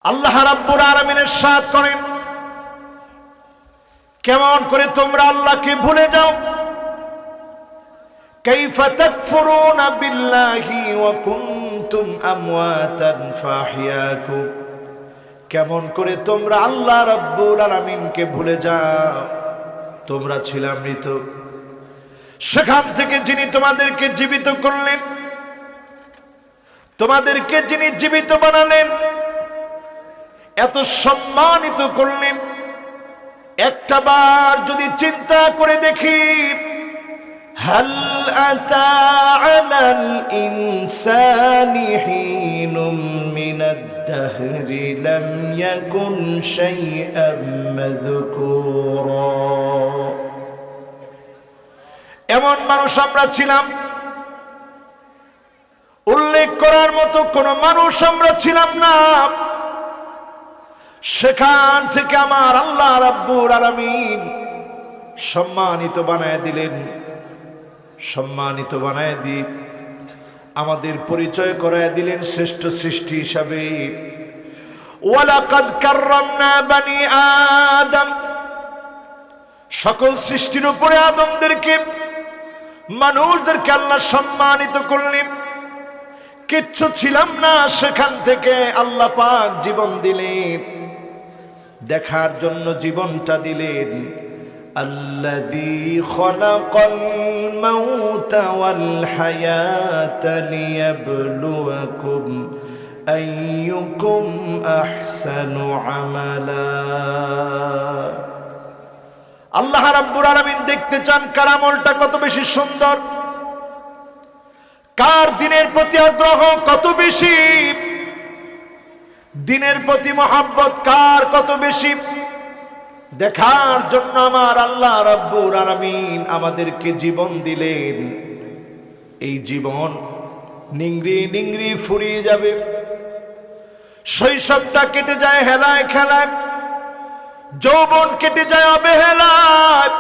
আল্লাহ রাব্বুল আলামিন ইরশাদ করেন, কেমন করে তোমরা আল্লাহকে ভুলে যাও। কাইফা তাকফুরুনা বিল্লাহি ওয়া কুনতুম আমওয়াতান ফাহিয়াকুম, কেমন করে তোমরা আল্লাহ রাব্বুল আলামিনকে ভুলে যাও, তোমরা ছিলা মৃত, সেখান থেকে যিনি তোমাদেরকে জীবিত করলেন, তোমাদেরকে যিনি জীবিত বানালেন, এত সম্মানিত করলেন, একটা বার যদি চিন্তা করে দেখি, হাল আতা আলাল ইনসানি হিনুম মিনাদ দাহরি লাম ইয়াকুন শাইআম মাযকুরা। এমন মানুষ আমরা ছিলাম, উল্লেখ করার মতো কোন মানুষ আমরা ছিলাম না। সেখান থেকে আমার আল্লাহ রাব্বুল আলামিন সম্মানিত বানায় দিলেন। সম্মানিত বানায় দিয়ে আমাদের পরিচয় করায় দিলেন শ্রেষ্ঠ সৃষ্টি হিসাবে। ওয়ালাকাদ কাররামনা বানি আদম, সকল সৃষ্টির উপরে আদমদেরকে, মানুষদেরকে আল্লাহ সম্মানিত করলেন। কিচ্ছু ছিলাম না, সেখান থেকে আল্লাহ পাক জীবন দিলেন, দেখার জন্য জীবনটা দিলেন। আল্লাযী খালাকাল মাউতা ওয়াল হায়াতা লিয়াবলুয়াকুম আইয়ুকুম আহসানু আমালা। আল্লাহ রাব্বুল আলামিন দেখতে চান কার আমলটা কত বেশি সুন্দর, কার দিনের প্রতি আগ্রহ কত বেশি, দিনের প্রতি মহব্বত কার কত বেশি, দেখার জন্য আমার আল্লাহ রাব্বুল আলামিন আমাদেরকে জীবন দিলেন। এই জীবন নিংড়ি নিংড়ি ফুরিয়ে যাবে, শৈশবটা কেটে যায় হেলায় খেলায়, যৌবন কেটে যায় অবহেলায়,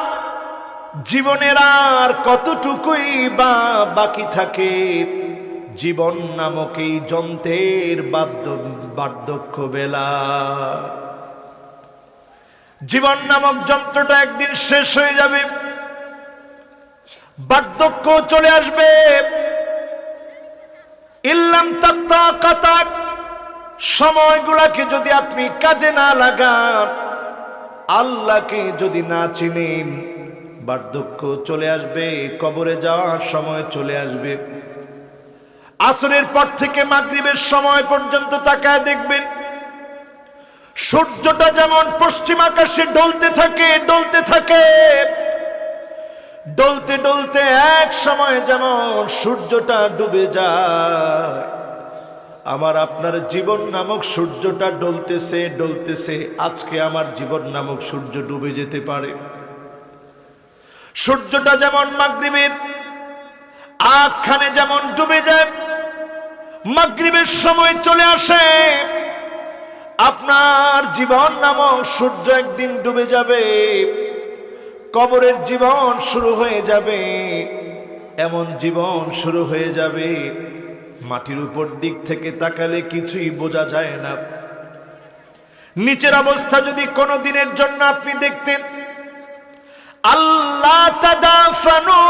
জীবনের আর কতটুকুই বা বাকি থাকে। জীবন নামক এই যন্ত্রের বার্ধক্য বেলা, জীবন নামক যন্ত্রটা একদিন শেষ হয়ে যাবে, বার্ধক্য চলে আসবে। ইল্লাম তাক্তা কাতাক, সময়গুলাকে যদি আপনি কাজে না লাগান, আল্লাহকে যদি না চিনেন, বার্ধক্য চলে আসবে, কবরে যাওয়ার সময় চলে আসবে। আসরের পর থেকে মাগরিবের সময় পর্যন্ত তাকায় দেখবেন, সূর্যটা যেমন পশ্চিম আকাশে ডলতে থাকে ডলতে থাকে, ডলতে ডলতে এক সময় যেমন সূর্যটা ডুবে যায়, আমার আপনার জীবন নামক সূর্যটা ডলতেছে ডলতেছে, আজকে আমার জীবন নামক সূর্য ডুবে যেতে পারে। সূর্যটা যেমন মাগরিবের আগখানে যেমন ডুবে যায়, মাগরিবের সময় চলে আসে, আপনার জীবন নামক সূর্য একদিন ডুবে যাবে, কবরের জীবন শুরু হয়ে যাবে। এমন জীবন শুরু হয়ে যাবে, মাটির উপর দিক থেকে তাকালে কিছুই বোঝা যায় না। নিচের অবস্থা যদি কোনো দিনের জন্য আপনি দেখতেন, আল্লাহ তাদাফানু,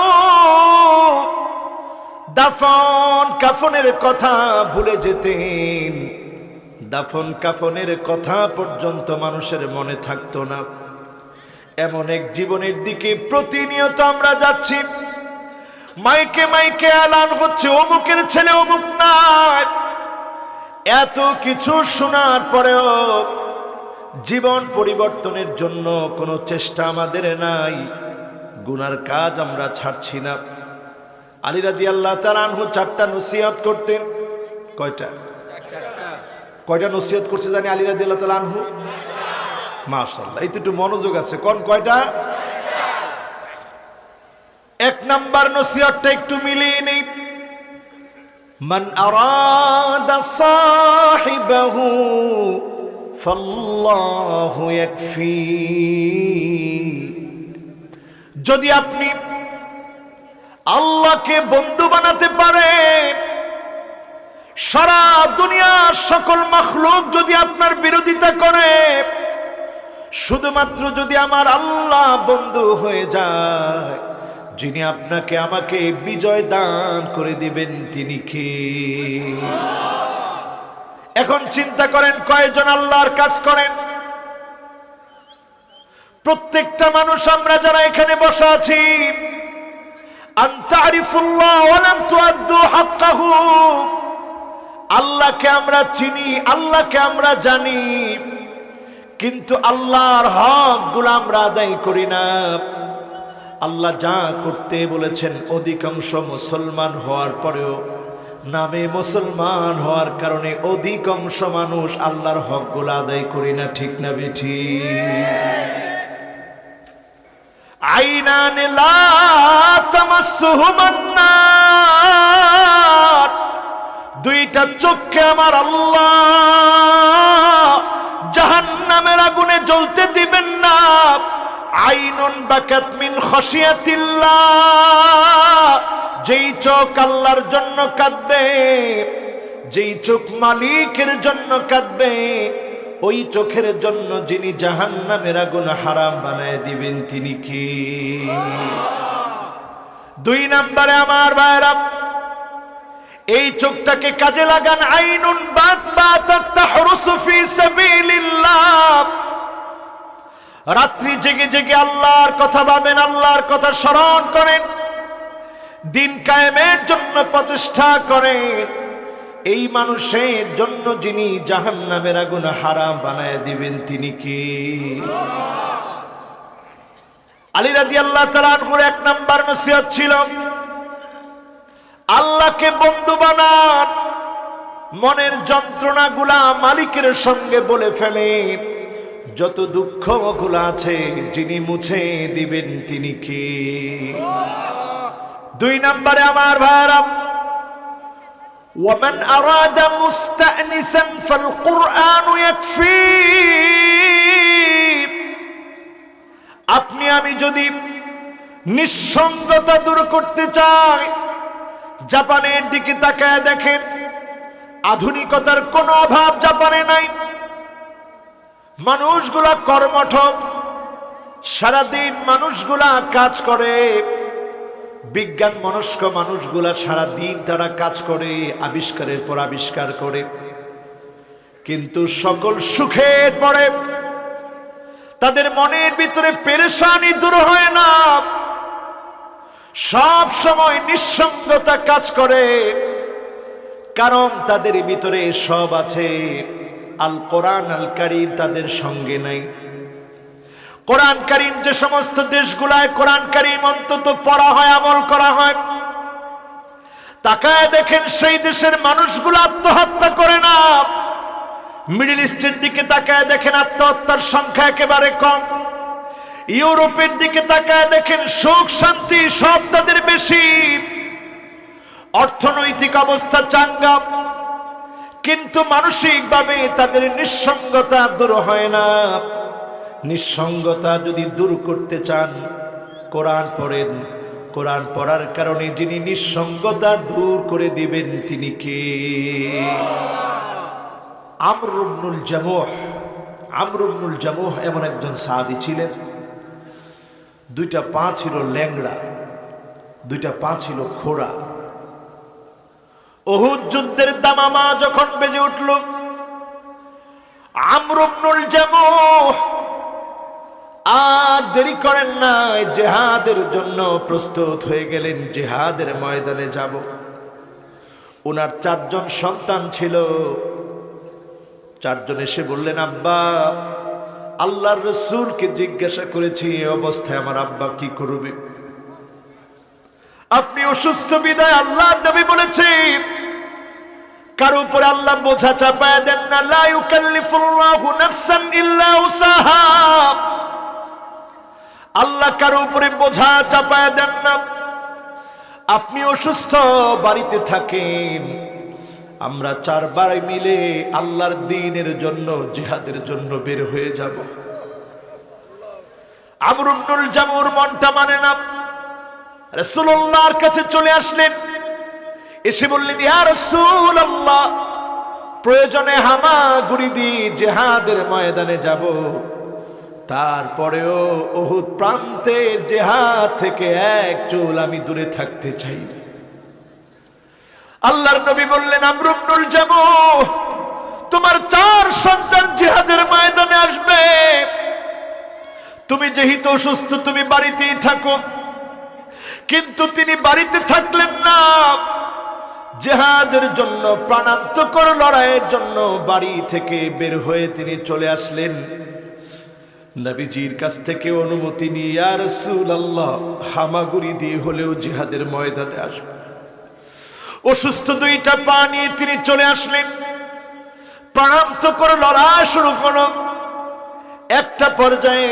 দাফন কাফনের কথা ভুলে যেতেন, দাফন কাফনের কথা পর্যন্ত মানুষের মনে থাকতো না। এমন এক জীবনের দিকে প্রতিনিয়ত আমরা যাচ্ছি। মাইকে মাইকে এলান হচ্ছে, অমুকের ছেলে অমুক নাই। এত কিছু শোনার পরেও জীবন পরিবর্তনের জন্য কোনো চেষ্টা আমাদের নাই, গুনার কাজ আমরা ছাড়ছি না। আলী রাদিয়াল্লাহু তাআলা আনহু 4টা নসিহত করতেন। কয়টা নসিহত করছে জানি আলী রাদিয়াল্লাহু তাআলা আনহু? মাশাআল্লাহ, এই তো একটু মনোযোগ আছে। কোন কয়টা? 1 নাম্বার নসিহতটা একটু মিলিয়ে নেই। মান আরাদা সাহিবাহু ফাল্লাহু ইয়াকফি। যদি আপনি আল্লাহকে বন্ধু বানাতে পারেন, সারা দুনিয়ার সকল মাখলুক যদি আপনার বিরোধিতা করে, শুধুমাত্র যদি আমার আল্লাহ বন্ধু হয়ে যায়, যিনি আপনাকে আমাকে বিজয় দান করে দিবেন তিনি কে? এখন চিন্তা করেন কয়জন আল্লাহর কাজ করেন? প্রত্যেকটা মানুষ আমরা যারা এখানে বসে আছি, আনতারিফুল্লাহ ওয়া লাম তুআদ্দু হাক্কাহু, আল্লাহকে আমরা চিনি, আল্লাহকে আমরা জানি, কিন্তু আল্লাহর হকগুলো আমরা আদায় করি না। আল্লাহ যা করতে বলেছেন, অধিকাংশ মুসলমান হওয়ার পরেও নামে মুসলমান হওয়ার কারণে অধিকাংশ মানুষ আল্লাহর হকগুলো আদায় করি না। ঠিক না বেঠিক? আইনান লা তামাসসুহুমান নার, দুইটা চোখকে আমার আল্লাহ জাহান্নামের আগুনে জ্বলতে দিবেন না। আইনুন বাকাত মিন খাশিয়াতিল্লাহ, যেই চোখ আল্লাহর জন্য কাঁদবে, যেই চোখ মালিকের জন্য কাঁদবে, ওই চোখের জন্য যিনি জাহান্নামের আগুন হারাম বানায় দিবেন তিনি কি? দুই নম্বরে আমার ভাইরা, এই চোখটাকে কাজে লাগান। আইনুন বাতাত তাহরুসু ফি সাবিলিল্লাহ, রাত্রি জেগে জেগে আল্লাহর কথা ভাবেন, আল্লাহর কথা স্মরণ করেন, দিন কায়েমের জন্য প্রচেষ্টা করেন। এই মানুষের জন্য যিনি জাহান্নামের আগুন হারাম বানায় দিবেন তিনি কি? আলী রাদিয়াল্লাহু তাআলা আনহুর এক নাম্বার নসিহত ছিল, আল্লাহকে বন্ধু বানান, মনের যন্ত্রণাগুলা মালিকের সঙ্গে বলে ফেলেন, যত দুঃখগুলো আছে যিনি মুছে দিবেন তিনি কি? দুই নম্বরে আমার ভাইরা, ওয়ামান আরাদা মুস্তানিসান ফাল কুরআনু ইয়াকফি, আপনি আমি যদি নিঃসঙ্গতা দূর করতে চাই, জাপানের দিকে তাকায় দেখেন, আধুনিকতার কোনো অভাব জাপানে নাই। মানুষগুলা কর্মঠ, সারাদিন মানুষগুলা কাজ করে, বিজ্ঞান মনস্ক মানুষগুলা সারাদিন তারা কাজ করে, আবিষ্কারের পর আবিষ্কার করে, কিন্তু সকল সুখের পরে তাদের মনের ভিতরে পেরেশানি দূর হয় না, সব সময় নিঃসঙ্গতা কাজ করে। কারণ তাদের ভিতরে সব আছে, আল কোরআন আল কারীম তাদের সঙ্গে নাই। কোরআন কারীম যে সমস্ত দেশগুলায় কোরআন কারীম অন্তত পড়া হয়, আমল করা হয়, তাকায় দেখেন সেই দেশের মানুষগুলো আত্মহত্যা করে না। মিডল ইস্টের দিকে তাকায় দেখেন আত্মহত্যার সংখ্যা একেবারে কম। ইউরোপের দিকে তাকায় দেখেন সুখ শান্তি সব তাদের বেশি, অর্থনৈতিক অবস্থা চাঙ্গা, কিন্তু মানসিকভাবে তাদের নিঃসঙ্গতা দূর হয় না। নিঃসঙ্গতা যদি দূর করতে চান, কোরআন পড়েন। কোরআন পড়ার কারণে যিনি নিঃসঙ্গতা দূর করে দিবেন তিনি কে? আমর ইবনুল জামুহ। আমর ইবনুল জামুহ এমন একজন সাহাবী ছিলেন, দুইটা পা ছিল ল্যাংড়া, দুইটা পা ছিল খোড়া। উহুদ যুদ্ধের দামামা যখন বেজে উঠল, আমর ইবনুল জামুহ আর দেরি করেন না, জিহাদের জন্য প্রস্তুত হয়ে গেলেন, জিহাদের ময়দানে যাব। ওনার 4 জন সন্তান ছিল। 4 জন এসে বললেন, আব্বা, আল্লাহর রাসূলকে জিজ্ঞাসা করেছি এই অবস্থায় আমার আব্বা কি করবে। আপনি অসুস্থ বিদায় আল্লাহর নবী বলেছে, কার উপরে আল্লাহ বোঝা চাপায় দেন না, লা ইউকাল্লিফুল্লাহু নাফসান ইল্লা উসাহা। আল্লাহ কার উপরে বোঝা চাপায় দেন না। আপনি অসুস্থ, বাড়িতে থাকেন, আমরা 4 ভাই মিলে আল্লাহর দ্বীনের জন্য, জিহাদের জন্য বের হয়ে যাব। আমর ইবনুল জামুর মনটা মানে না, রাসূলুল্লাহর কাছে চলে আসলেন। এসে বললেন, ইয়া রাসূলুল্লাহ, প্রয়োজনে হামাগুড়ি দিয়ে জিহাদের ময়দানে যাব, তারপরেও উহুদ প্রান্তের জিহাদ থেকে এক চুল আমি দূরে থাকতে চাই না। আল্লাহর নবী বললেন, আমর ইবনুল জামূহ, তোমার 4 সন্তান জিহাদের ময়দানে আসবে, তুমি যেহেতু অসুস্থ তুমি বাড়িতেই থাকো। কিন্তু তিনি বাড়িতে থাকলেন না, জিহাদের জন্য, প্রাণান্তকর লড়াইয়ের জন্য বাড়ি থেকে বের হয়ে তিনি চলে আসলেন। নবীজির কাছ থেকে অনুমতি নিয়ে, ইয়া রাসূলুল্লাহ, হামাগুড়ি দিয়ে হলেও জিহাদের ময়দানে আসব। অসুস্থ 2টা পা নিয়ে তিনি চলে আসলেন, প্রাণান্তকর লড়াই শুরু করল। একটা পর্যায়ে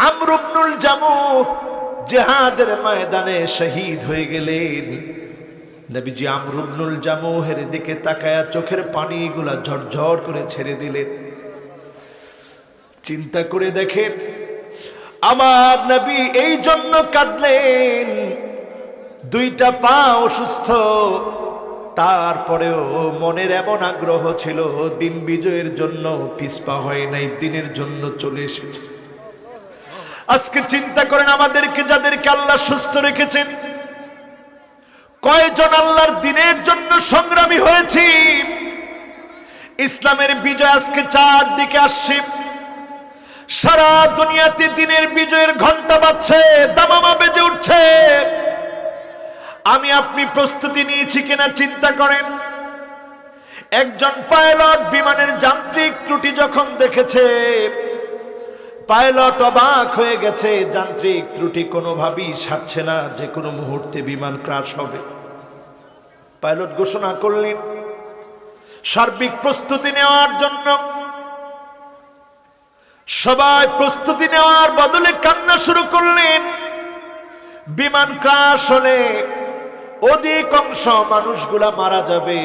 আমর ইবনুল জামূহ জিহাদের ময়দানে শহীদ হয়ে গেলেন। নবীজি আমর ইবনুল জামূহের দিকে তাকায়া চোখের পানিগুলা ঝরঝর করে ছেড়ে দিলেন। চিন্তা করে দেখেন, আমার নবী এই জন্য কাঁদলেন, 2টা পা অসুস্থ, তারপরেও মনের এমন আগ্রহ ছিল, দিন বিজয়ের জন্য পিছপা হয় নাই, দিনের জন্য চলে এসেছে। আজকে চিন্তা করেন, আমাদেরকে যাদেরকে আল্লাহ সুস্থ রেখেছেন, কয়জন আল্লাহর দিনের জন্য সংগ্রামী হয়েছি। ইসলামের বিজয় আজকে চারদিকে আসছে, সারা দুনিয়াতে দিনের বিজয়ের ঘন্টা বাজছে, দামামা বেজে উঠছে। আমি আপনি প্রস্তুতি নিয়েছি কিনা চিন্তা করেন। একজন পাইলট বিমানের যান্ত্রিক ত্রুটি যখন দেখেছে, পাইলট অবাক হয়ে গেছে, যান্ত্রিক ত্রুটি কোনোভাবেই সারছে না, যে কোনো মুহূর্তে বিমান ক্র্যাশ হবে। পাইলট ঘোষণা করলেন, সার্বিক প্রস্তুতি নেওয়ার জন্য। সবাই প্রস্তুতি নেওয়ার বদলে কান্না শুরু করলেন। বিমান ক্র্যাশ হলে অধিকাংশ মানুষগুলা মারা যাবে,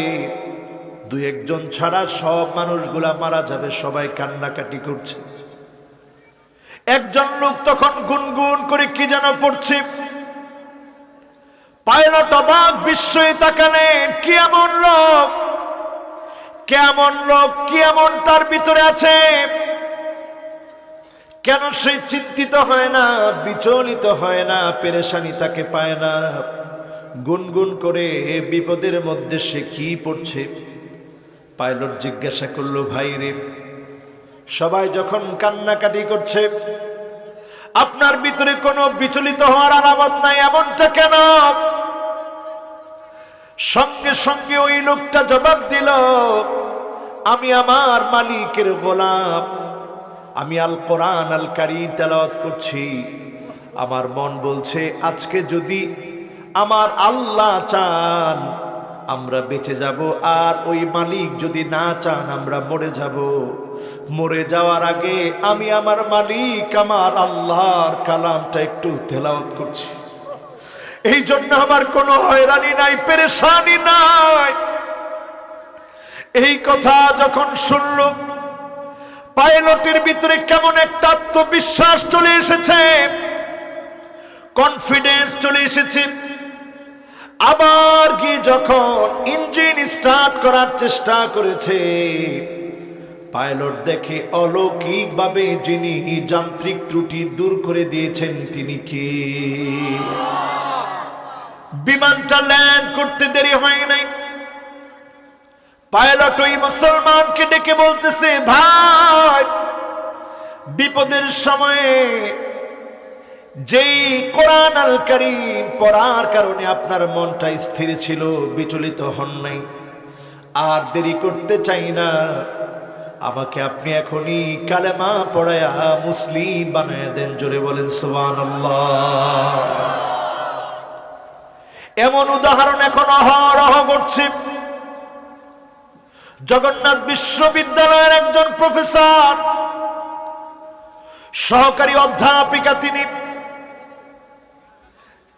2-1 জন ছাড়া সব মানুষগুলা মারা যাবে। সবাই কান্নাকাটি করছে। একজন লোক তখন গুনগুন করে কি যেন পড়ছে। পাইলট অবাক বিস্ময়ে তাকালেন, কি এমন লোক, কেমন লোক, কি এমন তার ভিতরে আছে, কেন সে চিন্তিত হয় না, বিচলিত হয় না, পেরেশানি তাকে পায় না। গুনগুন করে বিপদের মধ্যে সে কি পড়ছে। পাইলট জিজ্ঞাসা করলো, ভাই রে, সবাই যখন কান্নাকাটি করছে, আপনার ভিতরে কোনো বিচলিত হওয়ার আলামত নাই, এমনটা কেন? সঙ্গে সঙ্গে ওই লোকটা জবাব দিল, আমি আমার মালিকের গোলাম, আমি আল কোরআন আল কারীম তেলাওয়াত করছি। আমার মন বলছে, আজকে যদি আমার আল্লাহ চান আমরা বেঁচে যাব, আর ওই মালিক যদি না চান আমরা মরে যাব। মরে যাওয়ার আগে আমি আমার মালিক, আমার আল্লাহর কালামটা একটু তেলাওয়াত করছি। এই জন্য আমার কোনো হয়রানি নাই, পেরেশানি নাই। এই কথা যখন শুনল, পাইলটের ভিতরে কেমন একটা আত্মবিশ্বাস চলে এসেছে, কনফিডেন্স চলে এসেছে। আবার কি যখন ইঞ্জিন স্টার্ট করার চেষ্টা করেছে, পাইলট দেখে অলৌকিকভাবে যিনি যান্ত্রিক ত্রুটি দূর করে দিয়েছেন তিনি কে। বিমানটা ল্যান্ড করতে দেরি হয় নাই। পাইলট ওই মুসলমানকে ডেকে বলতেছে, ভাই, বিপদের সময়ে যেই কোরআন আল কারীম পড়ার কারণে আপনার মনটা স্থির ছিল, বিচলিত হন নাই, আর দেরি করতে চাই না, আমাকে আপনি এখনই কালেমা পড়ায়া মুসলিম বানায়া দেন। জোরে বলেন সুবহানাল্লাহ। এমন উদাহরণ এখন অহরহ ঘটছে। জগন্নাথ বিশ্ববিদ্যালয়ের একজন প্রফেসর, সহকারী অধ্যাপিকা,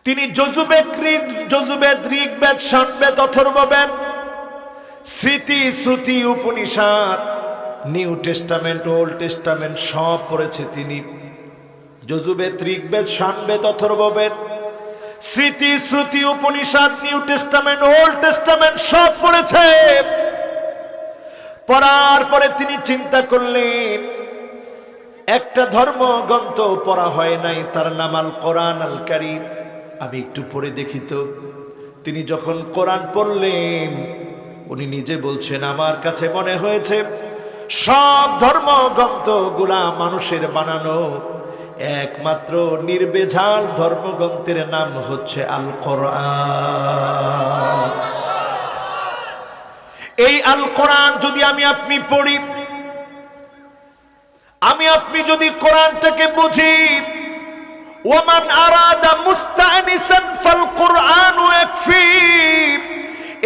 তিনি Yajurveda, Rigveda, Samaveda, Atharvaveda, Smriti, Shruti, Upanishad, new testament, old testament সব পড়েছে তিনি। Yajurveda, Rigveda, Samaveda, Atharvaveda, Smriti Shruti Upanishad new testament old testament সব পড়েছে। পড়ার পরে তিনি চিন্তা করলেন একটা ধর্মগ্রন্থ পড়া হয় নাই, তার নাম আল কোরআন আল কারীম। আমি একটু পড়ে দেখি তো। তিনি যখন কোরআন পড়লেন উনি নিজে বলছেন আমার কাছে মনে হয়েছে সব ধর্মগ্রন্থগুলা মানুষের বানানো, একমাত্র নির্বেজাল ধর্মগ্রন্থের নাম হচ্ছে আল কোরআন। এই আল কোরআন যদি আমি আপনি পড়ি, আমি আপনি যদি কোরআনটাকে বুঝি, ওমান আরাদা মুস্তানিসান ফাল কুরআনু ইয়াকফি।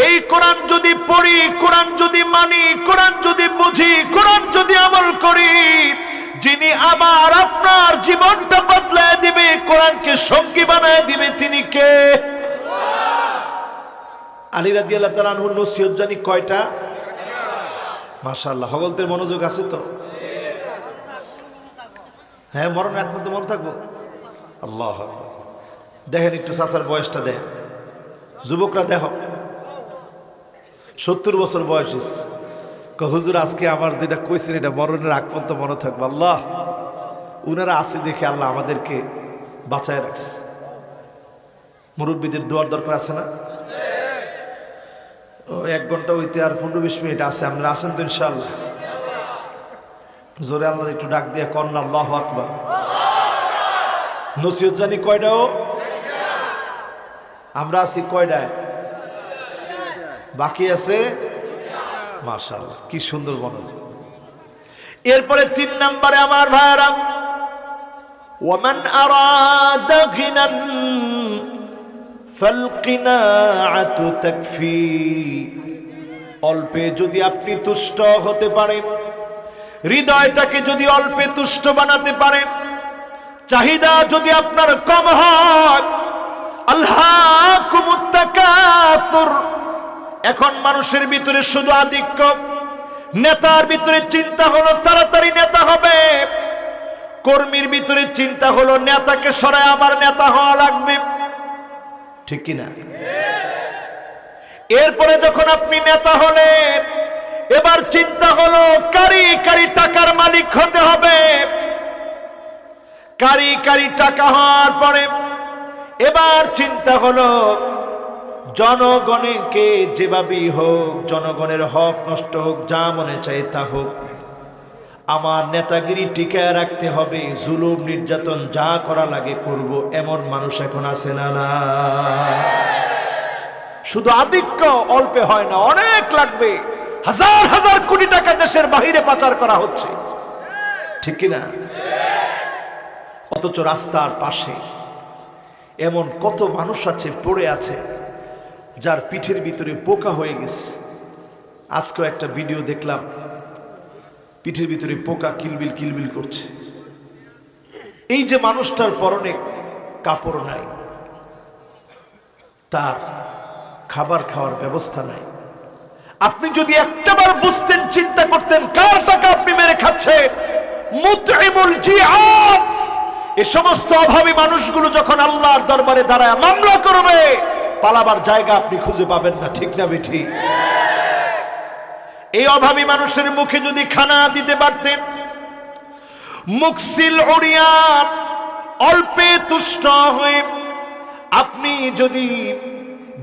এই কোরআন যদি পড়ি, কোরআন যদি মানি, কোরআন যদি বুঝি, কোরআন যদি আমল করি, যিনি আমার আপনার জীবনটা বদলায় দিবে, কোরআনকে সঙ্গী বানায় দিবে, তিনি কে? আলী রাদিয়াল্লাহু তাআলা আনহুর নসিহত জানি কয়টা? মাশাআল্লাহ, হগলতের মনোযোগ আছে তো? হ্যাঁ, মরণ এক পর্যন্ত মনে থাকবো। আল্লাহ দেখেন একটু চাচার বয়সটা দেখেন, যুবকরা দেখো 70 বছর বয়স। হুজুর আজকে আমার যেটা কইছেন এটা মরণের আগ পর্যন্ত মনে থাকবো। আল্লাহ, উনারা আছে দেখে আল্লাহ আমাদেরকে বাঁচায় রাখছে। মুরব্বীদের দোয়ার দরকার আছে না? 1 ঘন্টা হইতে আর 15-20 মিনিট আছে, আপনারা আসেন তো ইনশাআল্লাহ। জোরে আল্লাহ একটু ডাক দিয়ে কন্যা আল্লাহু আকবার। নসিহত জানি কয়টাও? আমরা আছি কয়টায়? বাকি আছে মাশাআল্লাহ, কি সুন্দর মনোযোগ। এরপরে 3 নম্বরে আমার ভাইরা, ওয়ামান আরাদা গিনান ফাল কিনাআতু তাকফি। অল্পে যদি আপনি তুষ্ট হতে পারেন, হৃদয়টাকে যদি অল্পে তুষ্ট বানাতে পারেন, চাহিদা যদি আপনার কম হয়, আলহাকুমুত তাকাসুর। এখন মানুষের ভিতরে শুধু আধিক্য, নেতার ভিতরে চিন্তা হলো তাড়াতাড়ি নেতা হবে, কর্মীর ভিতরে চিন্তা হলো নেতাকে সরায় আমার নেতা হওয়া লাগবে, ঠিক কিনা? এরপরে যখন আপনি নেতা হলেন, এবার চিন্তা হলো কারি কারি টাকার মালিক হতে হবে। কারি কারি টাকা হওয়ার পরে এবার চিন্তা হলো জনগণকে যেভাবেই হোক, জনগণের হক নষ্ট হোক, যা মনে চাই তা হোক, আমার নেতাগিরি টিকায় রাখতে হবে, জুলুম নির্যাতন যা করা লাগে করব, এমন মানুষ এখন আছে না? না, শুধু আধিক্য অল্পে হয় না, অনেক লাগবে। হাজার হাজার কোটি টাকা দেশের বাহিরে পাচার করা হচ্ছে, ঠিক কিনা? অথচ রাস্তার পাশে এমন কত মানুষ আছে, পড়ে আছে, যার পিঠের ভিতরে পোকা হয়ে গেছে। আজকেও একটা ভিডিও দেখলাম, পিঠের ভিতরে পোকা কিলবিল কিলবিল করছে। এই যে মানুষটার পরনে কাপড় নাই, তার খাবার খাওয়ার ব্যবস্থা নাই। আপনি যদি একটাবার বুঝতেন, চিন্তা করতেন কার টাকা আপনি মেরে খাচ্ছেন, মুতঈমুল জিআব। এই সমস্ত অভাবী মানুষগুলো যখন আল্লাহর দরবারে দাঁড়ায় মামলা করবে, পালাবার জায়গা আপনি খুঁজে পাবেন না, ঠিক না বেঠি? এই অভাবী মানুষের মুখে যদি খানা দিতে পারতেন, মুকসিল উরিয়ান, অল্পে তুষ্ট হয়ে আপনি যদি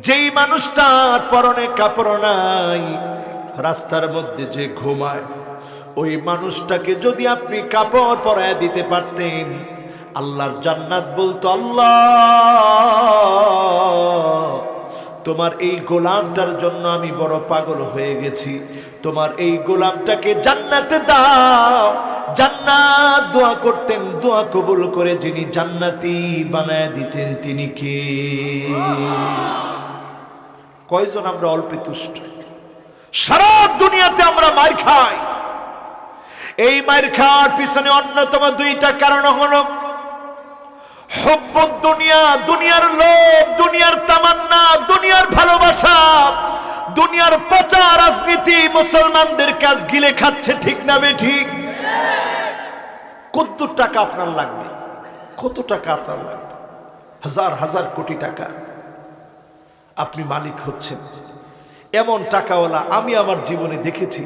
যেই মানুষটার পরনে কাপড় নাই, রাস্তার মধ্যে যে ঘুমায়, ওই মানুষটাকে যদি আপনি কাপড় পরায় দিতে পারতেন, আল্লাহর জান্নাত বলতো, আল্লাহ তোমার এই গোলামটার জন্য আমি বড় পাগল হয়ে গেছি, তোমার এই গোলামটাকে জান্নাতে দাও। জান্নাত দোয়া করতেন, দোয়া কবুল করে যিনি জান্নাতি বানায় দিতেন তিনি কে? কয়জন আমরা অল্পে তুষ্ট? সারা দুনিয়াতে আমরা মার খাই। এই মার খাওয়ার পিছনে অন্যতম 2টা কারণ হলো হুব্বুদ দুনিয়া, দুনিয়ার লোভ, দুনিয়ার তামান্না, দুনিয়ার ভালোবাসা, দুনিয়ার পচা রাজনীতি মুসলমানদের কাজ গিলে খাচ্ছে, ঠিক না বেঠিক? কত টাকা আপনার লাগবে, কত টাকা আপনার লাগবে? হাজার হাজার কোটি টাকা আপনি মালিক হচ্ছেন। এমন টাকাওয়ালা আমি আমার জীবনে দেখেছি,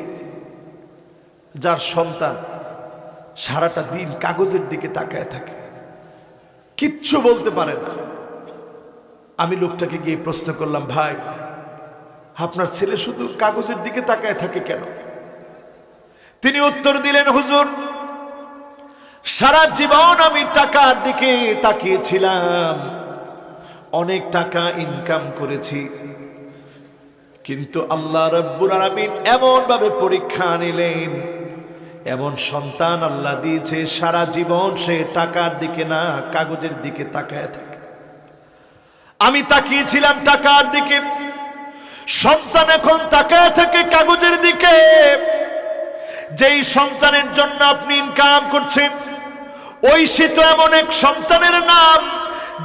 যার সন্তান সারাটা দিন কাগজের দিকে তাকায় থাকে, কিচ্ছু বলতে পারে না। আমি লোকটাকে গিয়ে প্রশ্ন করলাম, ভাই আপনার ছেলে শুধু কাগজের দিকে তাকায় থাকে কেন? তিনি উত্তর দিলেন, হুজুর সারা জীবন আমি টাকার দিকে তাকিয়েছিলাম, অনেক টাকা ইনকাম করেছি, কিন্তু আল্লাহ রাব্বুল আলামিন এমন ভাবে পরীক্ষা নিলেন, এমন সন্তান আল্লাহ দিয়েছে সারা জীবন সে টাকার দিকে না কাগজের দিকে তাকায় থাকে। আমি তাকিয়েছিলাম টাকার দিকে, সন্তান এখন তাকায় থাকে কাগজের দিকে। যেই সন্তানের জন্য আপনি ইনকাম করছেন, ওই শীত এমন এক সন্তানের নাম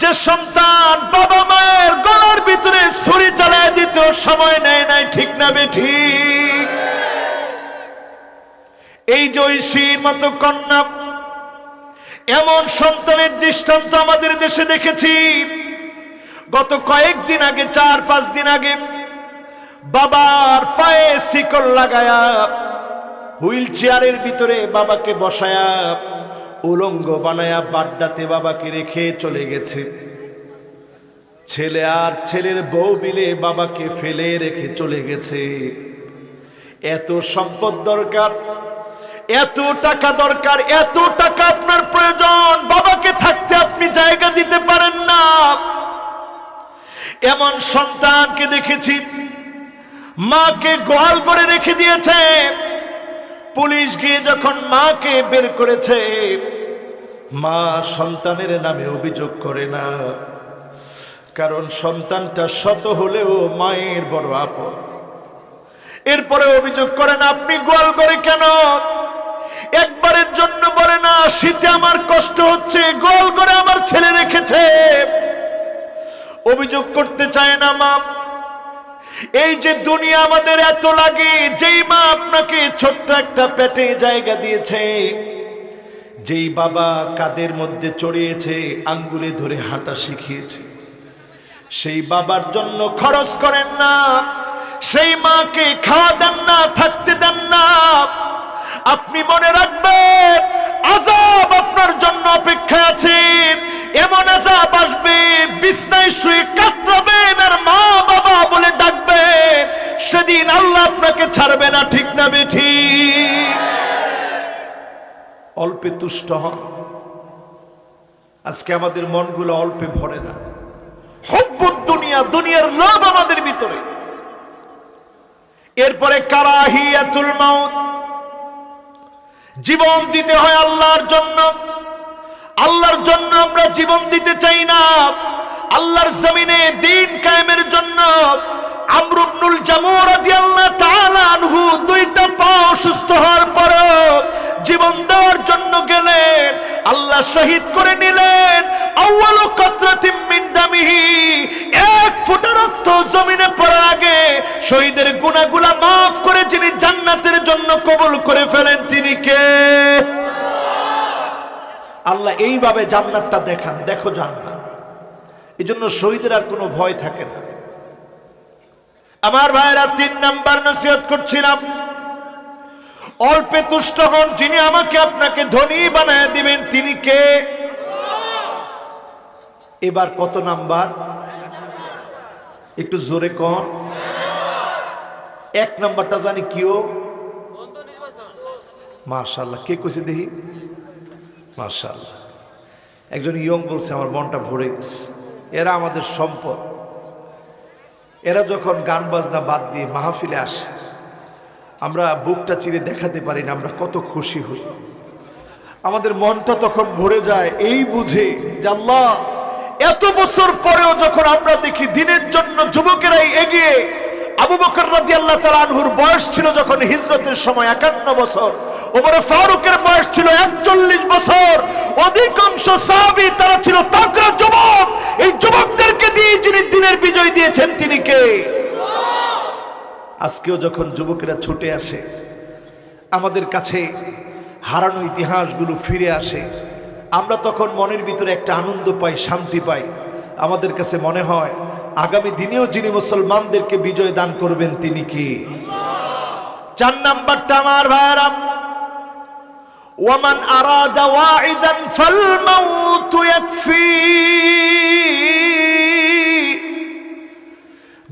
যে সন্তান বাবা মায়ের গলার ভিতরে ছুরি চালায় দিতেও সময় নেয় নাই, ঠিক না বেঠিক? এই যে ঐশীর মতো কন্যা, এমন সন্তানের দৃষ্টান্ত আমাদের দেশে দেখেছি। গত কয়েকদিন আগে, 4-5 দিন আগে, বাবার পায়ে শিকল লাগায়া হুইল চেয়ারের ভিতরে বাবাকে বসায়া উলঙ্গ বানায়া বাড্ডাতে বাবাকে রেখে চলে গেছে। ছেলে আর ছেলের বউ মিলে বাবাকে ফেলে রেখে চলে গেছে। এত সম্পদ দরকার, এত টাকা দরকার, এত টাকা আপনার প্রয়োজন, বাবাকে থাকতে আপনি জায়গা দিতে পারেন না। এমন সন্তানকে দেখেছি, মাকে গোয়াল করে রেখে দিয়েছে। পুলিশ গিয়ে যখন মাকে বের করেছে, মা সন্তানের নামে অভিযোগ করে না, কারণ সন্তানটা শত হলেও মায়ের বড় আপন। এরপরে অভিযোগ করে না, আপনি গোয়াল করে কেন? একবারের জন্য বলে না, শীতে আমার কষ্ট হচ্ছে, গোয়াল করে আমার ছেলে রেখেছে। অভিযোগ করতে চায় না মা। এই যে দুনিয়া আমাদের এত লাগে, যেই মা আপনাকে ছোট্ট একটা পেটে জায়গা দিয়েছে, যেই বাবা কাদের মধ্যে চড়িয়েছে, আঙ্গুলে ধরে হাঁটা শিখিয়েছে, সেই বাবার জন্য খরচ করেন না, সেই মাকে খাওয়া দেন না, থাকতে দেন না। আপনি মনে রাখবেন, আযাব আপনার জন্য অপেক্ষায় আছে। এমন আযাব আসবে, বিছনায় শুয়ে কাতরাবেন আর মা বাবা বলে ডাকবেন, সেদিন আল্লাহ আপনাকে ছাড়বে না, ঠিক না বেঠিক? অল্পে তুষ্ট হন। আজকে আমাদের মনগুলো অল্পে ভরে না। হুব্বুদ দুনিয়া, দুনিয়ার লোভ আমাদের ভিতরে। এরপরে কারাহিয়াতুল মাউত, জীবন দিতে হয় আল্লাহর জন্য। আল্লাহর জন্য আমরা জীবন দিতে চাই না, আল্লাহর জমিনে দ্বীন কায়েমের জন্য। আমর ইবনুল জামূহ রাদিয়াল্লাহু তাআলা আনহু 2টা পা অসুস্থ হওয়ার পরও জীবন দেওয়ার জন্য গেলেন, আল্লাহ শহীদ করে নিলেন। আউয়ালু কাতরাতিম মিন দামিহি, 1 ফোঁটা রক্ত জমিনে পড়ার আগে শহীদের গুনাহগুলো মাফ করে যিনি জান্নাতের জন্য কবুল করে ফেলেন, তিনি কে? আল্লাহ এইভাবে জান্নাতটা দেখান, দেখো জান্নাত। এজন্য শহীদের আর কোনো ভয় থাকে না। আমার ভাইরা, 3 নাম্বার নসিহত করছিলাম, অল্পে তুষ্ট হন। যিনি আমাকে আপনাকে ধনী বানায় দিবেন, তিনি কে? এবার কত নাম্বার? একটু জোরে কন। 1 নাম্বারটা জানি কিও? মাশাআল্লাহ, কে কইছে দেখি? মাশাআল্লাহ, একজন ইয়ং বলছে, আমার মনটা ভরে গেছে। এরা আমাদের সম্পদ। এরা যখন গান বাজনা বাদ দিয়ে মাহফিলে আসে, আমরা বুকটা চিরে দেখাতে পারি না আমরা কত খুশি হই। আমাদের মনটা তখন ভরে যায়, এই বুঝে যে আল্লাহ, এত বছর পরেও যখন আমরা দেখি দিনের জন্য যুবকেরাই এগিয়ে। আবু বকর রাদিয়াল্লাহু তাআলা আনহুর বয়স ছিল যখন হিজরতের সময় 51 বছর, ওমর ফারুকের বয়স ছিল 41 বছর। অধিকাংশ সাহাবী তারা ছিল তাগড়া যুবক। এই যুবকদেরকে দিয়ে যিনি দিনের বিজয় দিয়েছেন, তিনি কে? আজকেও যখন যুবকেরা ছুটে আসে, আমাদের কাছে হারানো ইতিহাসগুলো ফিরে আসে, আমরা তখন মনের ভিতরে একটা আনন্দ পাই, শান্তি পাই। আমাদের কাছে মনে হয় আগামী দিনেও যিনি মুসলমানদেরকে বিজয় দান করবেন তিনি কি? 4 নাম্বারটা আমার ভাইরা, ওয়ামান আরাদা ওয়াইদান ফাল মাউতু ইয়াকফি।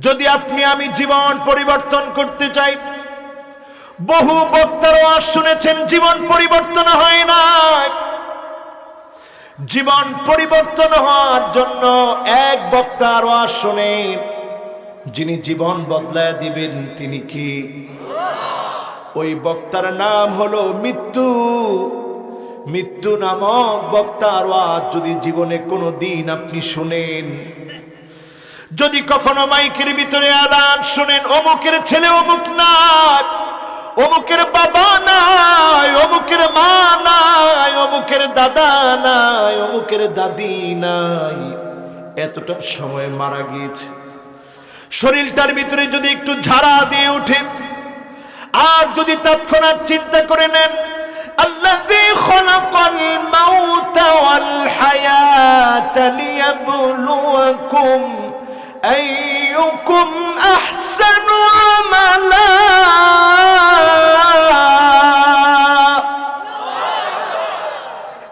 যদি আপনি আমি জীবন পরিবর্তন করতে চাই, বহু বক্তার ওয়াজ শুনেছেন, জীবন পরিবর্তন হয় না। জীবন পরিবর্তন হওয়ার জন্য এক বক্তার ওয়াজ শুনে যিনি জীবন বদলায় দিবেন তিনি কি? ওই বক্তার নাম হলো মৃত্যু। মৃত্যু নামক বক্তার ওয়াজ যদি জীবনে কোনো দিন আপনি শুনেন, যদি কখনো মাইকের ভিতরে আলান শুনেন, অমুকের ছেলে অমুক নাই, অমুকের বাবা নাই, অমুকের মা নাই, অমুকের দাদা নাই, অমুকের দাদি নাই, এতটা সময় মারা গিয়েছে, শরীরটার ভিতরে যদি একটু ঝাড়া দিয়ে ওঠে, আর যদি তৎক্ষণাৎ চিন্তা করে নেন আল্লাযী খালাকাল মাউতা ওয়াল হায়াতা লিয়াবলুয়াকুম আইয়ুকুম আহসানু আমালা।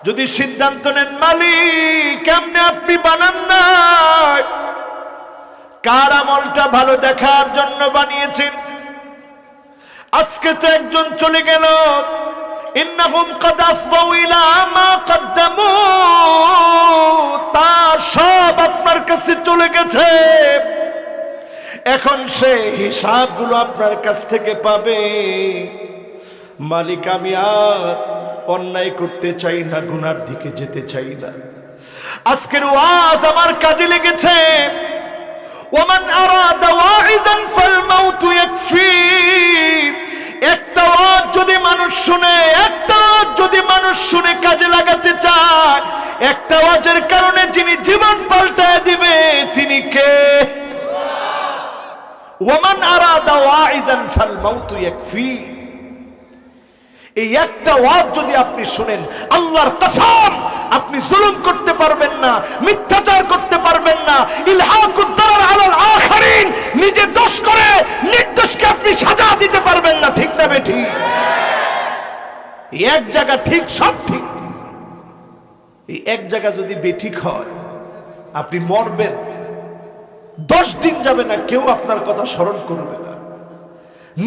যদি সিদ্ধান্ত নেন মালিক কেমনে আপনি বানান না, কার আমলটা ভালো দেখার জন্য বানিয়েছেন। আজকে তো একজন চলে গেল, ইন্নাহুম কাদ আফদাউ ইলা মা কদ্দামু, তার সব আপনার কাছে চলে গেছে, এখন সে হিসাবগুলো আপনার কাছ থেকে পাবে। মালিক আমি আর অন্যায় করতে চাই না, গুনার দিকে যেতে চাই না। আজকের ওয়াজ আমার কাজে লেগেছে। ওমান আরাদা ওয়াইদান ফাল মাউতু ইয়াকফি। একটা ওয়াজ যদি মানুষ শুনে, একটা ওয়াজ যদি মানুষ শুনে কাজে লাগাতে চায়, একটা ওয়াজের কারণে যিনি জীবন পাল্টায় দিবে তিনি কে? ওমান আরাদা ওয়াইদান ফাল মাউতু ইয়াকফি। এই একটা ওয়াজ যদি আপনি শুনেন, আল্লাহর কসম আপনি জুলুম করতে পারবেন না, মিথ্যাচার করতে পারবেন না, ইলহাকুদ দারার আলাল আখারিন, নিজে দোষ করে নির্দোষকে আপনি সাজা দিতে পারবেন না। ঠিক না বেঠিক? এক জায়গা ঠিক, সব ঠিক। এই এক জায়গা যদি বেঠিক হয়, আপনি মরবেন, 10 দিন যাবে না কেউ আপনার কথা স্মরণ করবে না।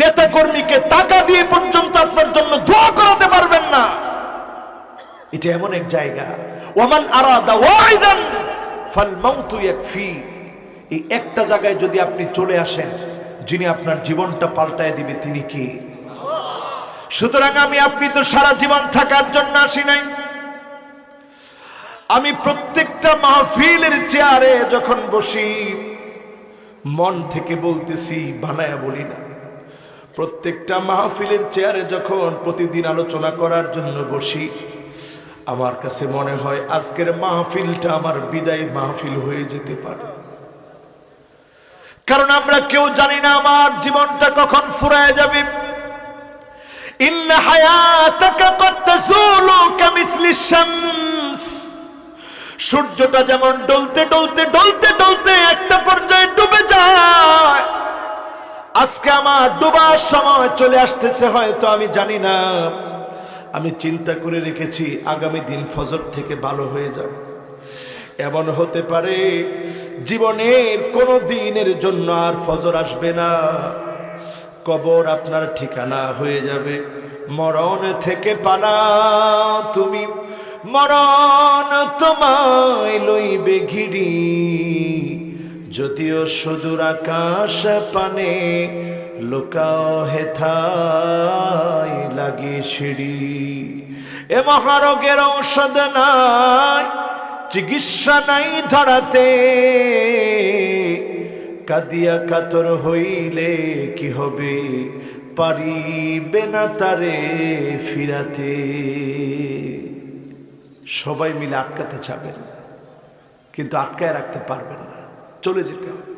নেতা কর্মীকে টাকা দিয়ে পর্যন্ত আপনার জন্য দোয়া করাতে পারবেন না। এটা এমন এক জায়গা, ওমান আরাদা ওয়াইদান ফাল মাউতু ইয়াকফি। এই একটা জায়গায় যদি আপনি চলে আসেন, যিনি আপনার জীবনটা পাল্টায় দিবে তিনি কি? সুতরাং আমি আপনি তো সারা জীবন থাকার জন্য আসি নাই। আমি প্রত্যেকটা মাহফিলের চেয়ারে যখন বসি, মন থেকে বলতেছি, বানায়া বলি না। প্রত্যেকটা মাহফিলের চেয়ারে যখন প্রতিদিন আলোচনা করার জন্য বসি, আমার কাছে মনে হয় আজকের মাহফিলটা আমার বিদায় মাহফিল হয়ে যেতে পারে। কারণ আমরা কেউ জানি না আমার জীবনটা কখন ফুরায় যাবে। ইন্না হায়াতাকা কদ তাজুলু কামিসলিশ শামস। সূর্যটা যেমন ডলতে ডলতে ডলতে ডলতে একটা পর্যায়ে ডুবে যায়, আজকে আমার ডুবার সময় চলে আসতেছে, হয়তো আমি জানি না। আমি চিন্তা করে রেখেছি আগামী দিন ফজর থেকে ভালো হয়ে যাবে। এমন হতে পারে জীবনের কোনো দিনের জন্য আর ফজর আসবে না, কবর আপনার ঠিকানা হয়ে যাবে। মরণ থেকে পালাও তুমি, মরণ তোমায় লইবে ঘিরি, যদিও সুদূর আকাশ পানে লুকাও হেথায় লাগে সিঁড়ি। এ মহারোগের ঔষধ নাই, চিকিৎসা নাই ধরাতে, কাঁদিয়া কাতর হইলে কি হবে, পারিবে না তারে ফিরাতে। সবাই মিলে আটকাতে চাবেন, কিন্তু আটকায় রাখতে পারবেন না, চলে যেতে হবে।